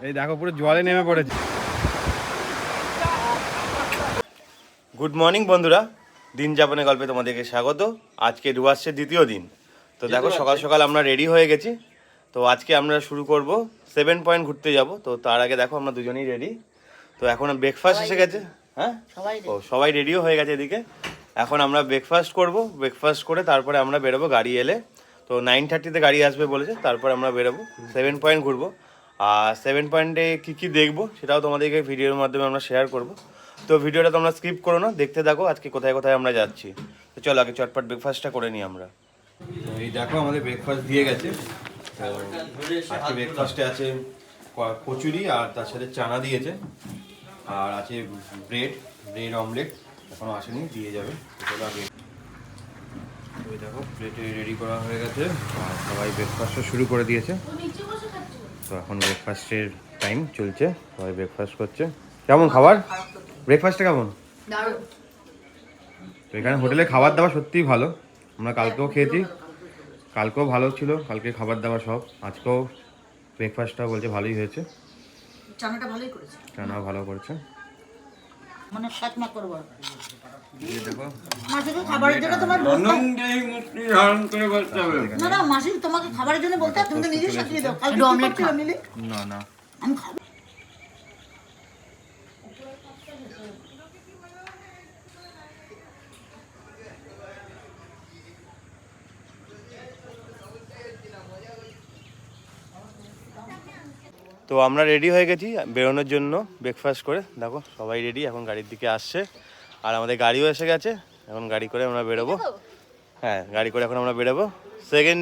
এই দেখো পুরো জলে নেমে পড়েছে। গুড মর্নিং বন্ধুরা, দিন যাপনের গল্পে তোমাদেরকে স্বাগত। আজকে ডুয়ার্সের দ্বিতীয় দিন। তো দেখো সকাল সকাল আমরা রেডি হয়ে গেছি। তো আজকে আমরা শুরু করব 7 পয়েন্ট ঘুরতে যাব। তো তার আগে দেখো আমরা দুজনেই রেডি। তো এখন ব্রেকফাস্ট এসে গেছে। হ্যাঁ, সবাই রেডিও হয়ে গেছে এদিকে। এখন আমরা ব্রেকফাস্ট করব, ব্রেকফাস্ট করে তারপরে আমরা বেরোবো গাড়ি এলে। তো 9:30-তে গাড়ি আসবে বলেছে, তারপরে আমরা বেরোবো 7 পয়েন্ট ঘুরবো। আর 7 পয়েন্টে কী কী দেখবো সেটাও তোমাদেরকে ভিডিওর মাধ্যমে আমরা শেয়ার করব। তো ভিডিওটা তোমরা স্কিপ করো না, দেখতে থাকো আজকে কোথায় কোথায় আমরা যাচ্ছি। তো চলো আগে চটপট ব্রেকফাস্টটা করে নিই আমরা। তো এই দেখো আমাদের ব্রেকফাস্ট দিয়ে গেছে। আজকে ব্রেকফাস্টে আছে কচুরি আর তার সাথে চানা দিয়েছে, আর আছে ব্রেড অমলেট, এখনো আসেনি, দিয়ে যাবে। চলো আগে ওই দেখো প্লেটে রেডি করা হয়ে গেছে আর সবাই ব্রেকফাস্টও শুরু করে দিয়েছে। তো এখন ব্রেকফাস্টের টাইম চলছে, সবাই ব্রেকফাস্ট করছে। কেমন খাবার? ব্রেকফাস্টটা কেমন? তো এখানে হোটেলে খাবার দাবার সত্যিই ভালো। আমরা কালকেও খেয়েছি, কালকেও ভালো ছিল, কালকে খাবার দাবার সব। আজকেও ব্রেকফাস্টটা বলছে ভালোই হয়েছে। চানাটা ভালোই করেছে, চানা ভালো করেছে। মানে শাক না করব। এই দেখো মাসিকে খাবারের জন্য তোমার আনন্দেই মুক্তি ধারণ করে বলতে হবে। না মাসি তোমাকে খাবারের জন্য বলতে তুমি তো নিজে সাজিয়ে দাও। কালকে অমলেট খাও মিলি। না আমি খাবো। তো আমরা রেডি হয়ে গেছি বেরোনোর জন্য ব্রেকফাস্ট করে। দেখো সবাই রেডি, এখন গাড়ির দিকে আসছে। আর আমাদের গাড়িও এসে গেছে, এখন গাড়ি করে আমরা বেরোবো। হ্যাঁ, গাড়ি করে এখন আমরা বেরোবো সেকেন্ড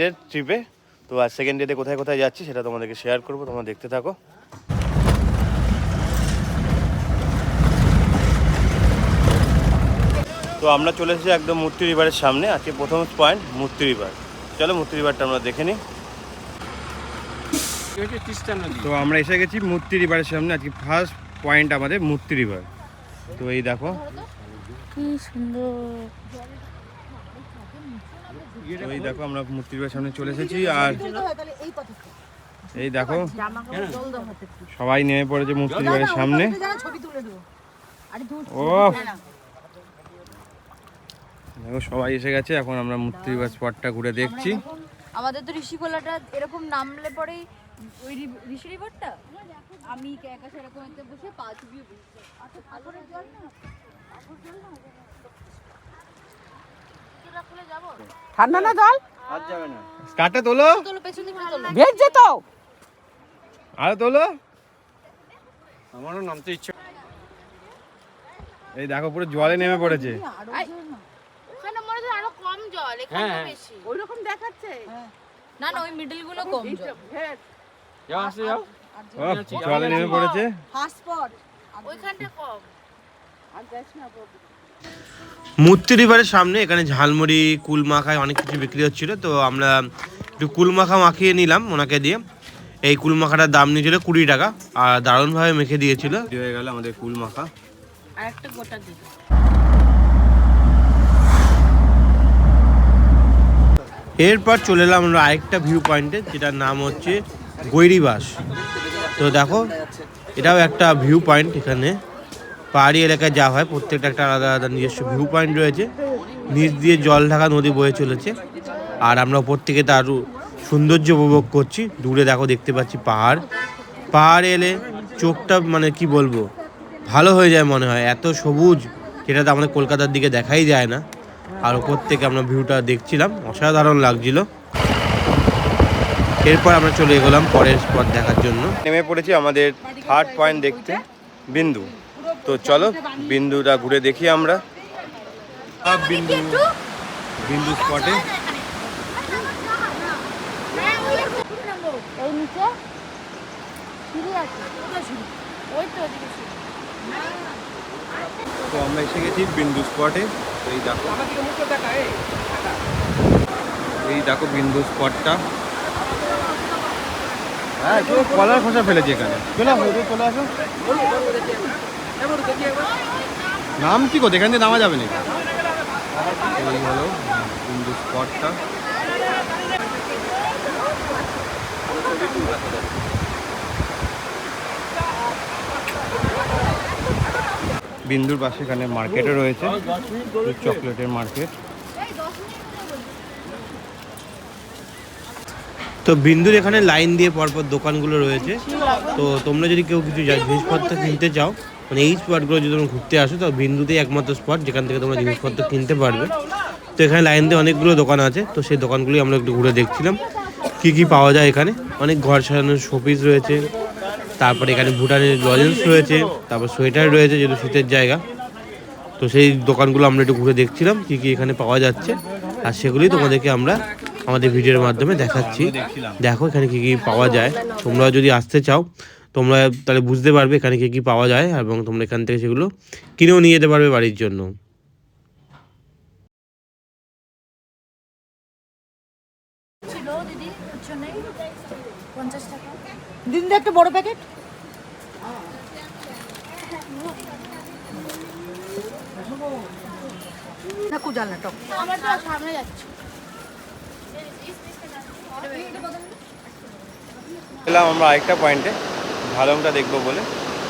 ডের ট্রিপে। তো আর সেকেন্ড ডেতে কোথায় কোথায় যাচ্ছি সেটা তোমাদেরকে শেয়ার করবো, তোমরা দেখতে থাকো। তো আমরা চলে এসেছি একদম মূর্তি রিভারের সামনে। আজকে প্রথম পয়েন্ট মূর্তি রিভার। চলো মূর্তি রিভারটা আমরা দেখে নিই। তো আমরা এসে গেছি মূর্তি রিভারের সামনে। আজকে ফার্স্ট পয়েন্ট আমাদের মূর্তি রিভার। তো এই দেখো কি সুন্দর। তো এই দেখো আমরা মূর্তি রিভারের সামনে চলে এসেছি। আর এই দেখো সবাই নেমে পড়েছে মূর্তি রিভারের সামনে। ও দেখো সবাই এসে গেছে, এখন আমরা মূর্তি রিভার স্পটটা ঘুরে দেখছি। আমাদের তো ঋষিকোলাটা এরকম নামলে পরেই ওই ঋষি রিভারটা আমি একা সেরকম একটা বসে পা চুবিয়ে বসছি। আচ্ছা সাগরের জল না, সাগর জল না, তোরা খুলে যাব। ঠান্ডা না জল? আর যাবে না। কাটে তোলো পেছন দিকে তোলো। ভেজে তো। আর তোলো। আমারও নামতে ইচ্ছে। এই দেখো পুরো জলে নেমে পড়েছে। ওখানে মনে হয় আরো কম জল, এখানে বেশি। ওইরকম দেখাচ্ছে। না ওই মিডল গুলো কম জল। যাও আসে যাও। জলে নেমে পড়েছে। ফার্স্ট স্পট ওইখানটা কম। আর যাস না। মূর্তি রিভারের সামনে এখানে ঝালমুড়ি, কুল মাখায় অনেক কিছু বিক্রি হচ্ছিল। তো আমরা একটু কুল মাখা মাখিয়ে নিলাম ওনাকে দিয়ে। এই কুল মাখাটার দাম নিয়েছিল 20 টাকা, আর দারুণভাবে মেখে দিয়েছিল। হয়ে গেল আমাদের কুল মাখা। আর একটা গোটা দিই। এরপর চলে এলাম আমরা আরেকটা ভিউ পয়েন্টে, যেটার নাম হচ্ছে গৈরিবাস। তো দেখো এটাও একটা ভিউ পয়েন্ট। এখানে পাহাড়ি এলাকায় যা হয় প্রত্যেকটা একটা আলাদা আলাদা নিজস্ব ভিউ পয়েন্ট রয়েছে। নিচ দিয়ে জল ঢাকা নদী বয়ে চলেছে, আর আমরা ওপর থেকে তার সৌন্দর্য উপভোগ করছি। দূরে দেখো দেখতে পাচ্ছি পাহাড় এলে চোখটা মানে কি বলবো ভালো হয়ে যায় মনে হয়, এত সবুজ, যেটা তো আমাদের কলকাতার দিকে দেখাই যায় না। আর ওপর থেকে আমরা ভিউটা দেখছিলাম, অসাধারণ লাগছিল। এরপর আমরা চলে গেলাম পরের স্পট দেখার জন্য। নেমে পড়েছি আমাদের থার্ড পয়েন্ট দেখতে, বিন্দু। তো চলো বিন্দুটা ঘুরে দেখি আমরা। বিন্দু স্পটে এই নিচে সিঁড়ি আছে, ওই তো ওদিকে সিঁড়ি। তো আমরা এসে গেছি বিন্দু স্পটে। এই দেখো বিন্দু স্পটটা। হ্যাঁ কেউ কলার খোসা ফেলেছে এখানে। চলে আসো চলে আসো। নাম কি গো, এখান থেকে নামা যাবে নাকি? এই হলো বিন্দু স্পটটা। বিন্দুর পাশে এখানে মার্কেটও রয়েছে, চকলেটের মার্কেট। তো বিন্দুর এখানে লাইন দিয়ে পরপর দোকানগুলো রয়েছে। তো তোমরা যদি কেউ কিছু জিনিসপত্র কিনতে চাও, মানে এই স্পটগুলো যদি তোমরা ঘুরতে আসো, তো বিন্দুতেই একমাত্র স্পট যেখান থেকে তোমরা জিনিসপত্র কিনতে পারবে। তো এখানে লাইন দিয়ে অনেকগুলো দোকান আছে, তো সেই দোকানগুলি আমরা একটু ঘুরে দেখছিলাম কি কি পাওয়া যায় এখানে। অনেক ঘর সাজানোর শোপিস রয়েছে, তারপরে এখানে ভুটানের লজেন্স রয়েছে, তারপর সোয়েটার রয়েছে যেহেতু শীতের জায়গা। তো সেই দোকানগুলো আমরা একটু ঘুরে দেখছিলাম কি কি এখানে পাওয়া যাচ্ছে, আর সেগুলি তোমাদেরকে আমরা আমাদের ভিডিওর মাধ্যমে দেখাচ্ছি। দেখো এখানে কি কি পাওয়া যায়, তোমরা যদি আসতে চাও তোমরা তাহলে বুঝতে পারবে এখানে কি কি পাওয়া যায়, এবং তোমরা এখান থেকে সেগুলো কিনেও নিয়ে যেতে পারবে বাড়ির জন্য। ছিল দিদি কিছু নেই 50 টাকা দিন দে একটা বড় প্যাকেট। না কুজাল না টক। আমরা তো সামনে যাচ্ছি এলাম আমরা আরেকটা পয়েন্টে, ঝালংটা দেখবো বলে।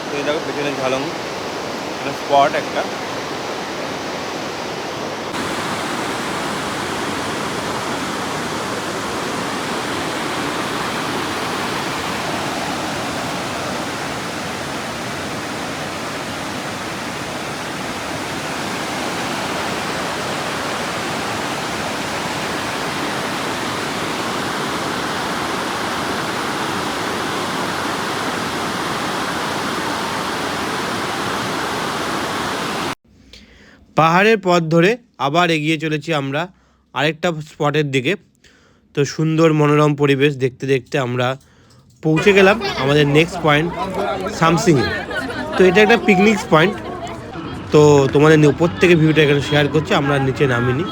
তো এই দেখো পেছনে ঝালং স্পট একটা। পাহাড়ের পথ ধরে আবার এগিয়ে চলেছি আমরা আরেকটা স্পটের দিকে। তো সুন্দর মনোরম পরিবেশ দেখতে দেখতে আমরা পৌঁছে গেলাম আমাদের নেক্সট পয়েন্ট সামসিংয়ে। তো এটা একটা পিকনিক পয়েন্ট। তো তোমাদের উপর থেকে ভিউটা এখানে শেয়ার করছি, আমরা নিচে নামিনি।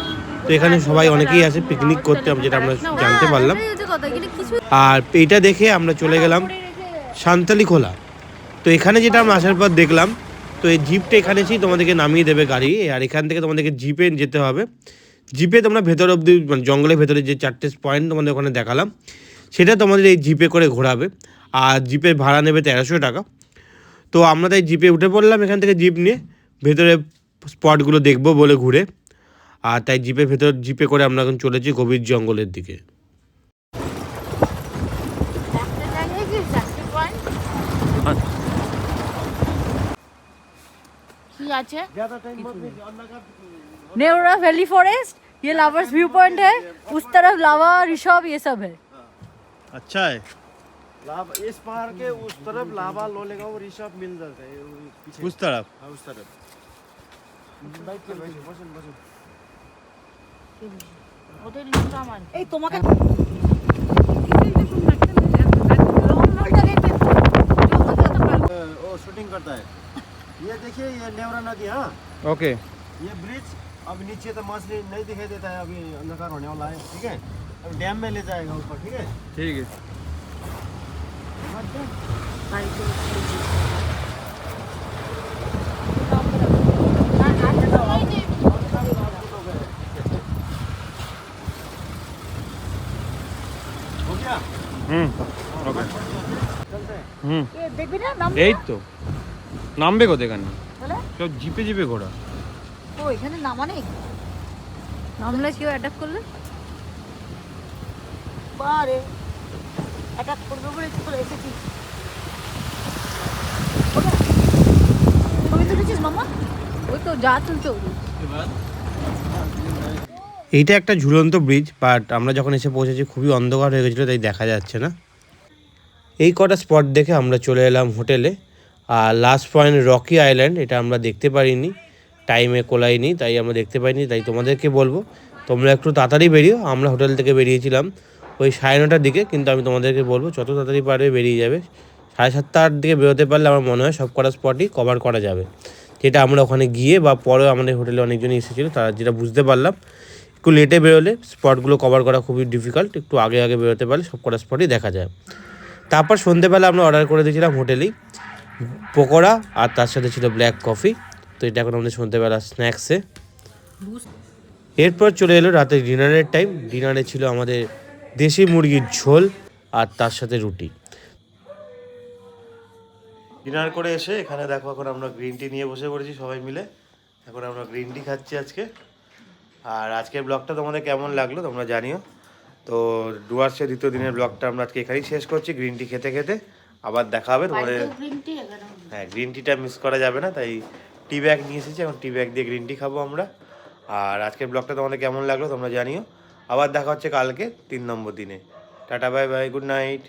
তো এখানে সবাই অনেকেই আসে পিকনিক করতে, যেটা আমরা জানতে পারলাম। আর এইটা দেখে আমরা চলে গেলাম সান্তালি খোলা। তো এখানে যেটা আমরা আসার পর দেখলাম, তো এই জিপটা এখানে এসেই তোমাদেরকে নামিয়ে দেবে গাড়ি, আর এখান থেকে তোমাদেরকে জিপে যেতে হবে। জিপে তোমরা ভেতর অবধি, মানে জঙ্গলের ভেতরে যে 4টে পয়েন্ট তোমাদের ওখানে দেখালাম, সেটা তোমাদের এই জিপে করে ঘোরাবে। আর জিপের ভাড়া নেবে 1300 টাকা। তো আমরা তাই জিপে উঠে পড়লাম এখান থেকে জিপ নিয়ে, ভেতরে স্পটগুলো দেখবো বলে ঘুরে। আর তাই জিপে করে আমরা এখন চলেছি গভীর জঙ্গলের দিকে। नेवरा वैली फॉरेस्ट, ये लावर्स व्यू पॉइंट है, उस तरफ लावा ऋषभ ये सब है। अच्छा है, लावा इस पहाड़ के उस तरफ लावा लोलेगा और ऋषभ मिल जाता है पीछे। उस तरफ हाँ, उस तरफ बैठ के बसन बसन এই তোমাকে वो शूटिंग करता है। ये देखिए ये नेवरा नदी, हाँ ओके। ये ब्रिज अब नीचे तो मछली नहीं दिखाई देता है, अभी अंधकार होने वाला है, ठीक है। अब डैम में ले जाएगा ऊपर, ठीक है। ठीक है। हो गया ओके। चलते हैं। এ দেখবি না নাম এই তো নামবে কোথায় এখানে? বলে সব জিপে জিপে ঘোরা। ও এখানে নামা নেই। নামলে কেউ অ্যাটাক করলে বারে অ্যাটাক করবে বলে চলে এসেছি। তুমি তুলেছিস মামা? ওই তো যা তুলছো এইটা একটা ঝুলন্ত ব্রিজ, বাট আমরা যখন এসে পৌঁছেছি খুবই অন্ধকার হয়ে গেছিলো, তাই দেখা যাচ্ছে না। এই কটা স্পট দেখে আমরা চলে এলাম হোটেলে। আর লাস্ট পয়েন্ট রকি আইল্যান্ড, এটা আমরা দেখতে পারিনি, টাইমে কোলাইনি, তাই আমরা দেখতে পাইনি। তাই তোমাদেরকে বলবো তোমরা একটু তাড়াতাড়ি বেরিও। আমরা হোটেল থেকে বেরিয়েছিলাম ওই 9:30টার দিকে, কিন্তু আমি তোমাদেরকে বলবো যত তাড়াতাড়ি পারবে বেরিয়ে যাবে। 7:30-8টার দিকে বেরোতে পারলে আমার মনে হয় সব কটা স্পটই কভার করা যাবে। যেটা আমরা ওখানে গিয়ে বা পরেও আমাদের হোটেলে অনেকজনই এসেছিলো, তারা যেটা বুঝতে পারলাম একটু লেটে বেরোলে স্পটগুলো কভার করা খুবই ডিফিকাল্ট। একটু আগে আগে বেরোতে পারলে সব কটা স্পটই দেখা যায়। তারপর সন্ধ্যেবেলা আমরা অর্ডার করে দিয়েছিলাম হোটেলেই পকোড়া, আর তার সাথে ছিল ব্ল্যাক কফি। তো এটা এখন আমাদের সন্ধ্যেবেলা স্ন্যাক্সে। এরপর চলে এলো রাতে ডিনারের টাইম। ডিনারে ছিল আমাদের দেশি মুরগির ঝোল আর তার সাথে রুটি। ডিনার করে এসে এখানে দেখো এখন আমরা গ্রিন টি নিয়ে বসে পড়েছি সবাই মিলে। এখন আমরা গ্রিন টি খাচ্ছি আজকে। আর আজকের ব্লগটা তোমাদের কেমন লাগলো তোমরা জানিও। তো ডুয়ার্সের দ্বিতীয় দিনের ব্লগটা আমরা আজকে এখানেই শেষ করছি গ্রিন টি খেতে খেতে। আবার দেখা হবে তোমাদের। গ্রিন টি এখানে হ্যাঁ, গ্রিন টিটা মিস করা যাবে না, তাই টি ব্যাগ নিয়ে এসেছি, এখন টি ব্যাগ দিয়ে গ্রিন টি খাবো আমরা। আর আজকের ব্লগটা তোমাদের কেমন লাগলো তোমরা জানিও। আবার দেখা হচ্ছে কালকে 3 নম্বর দিনে। Tata bye bye, good night.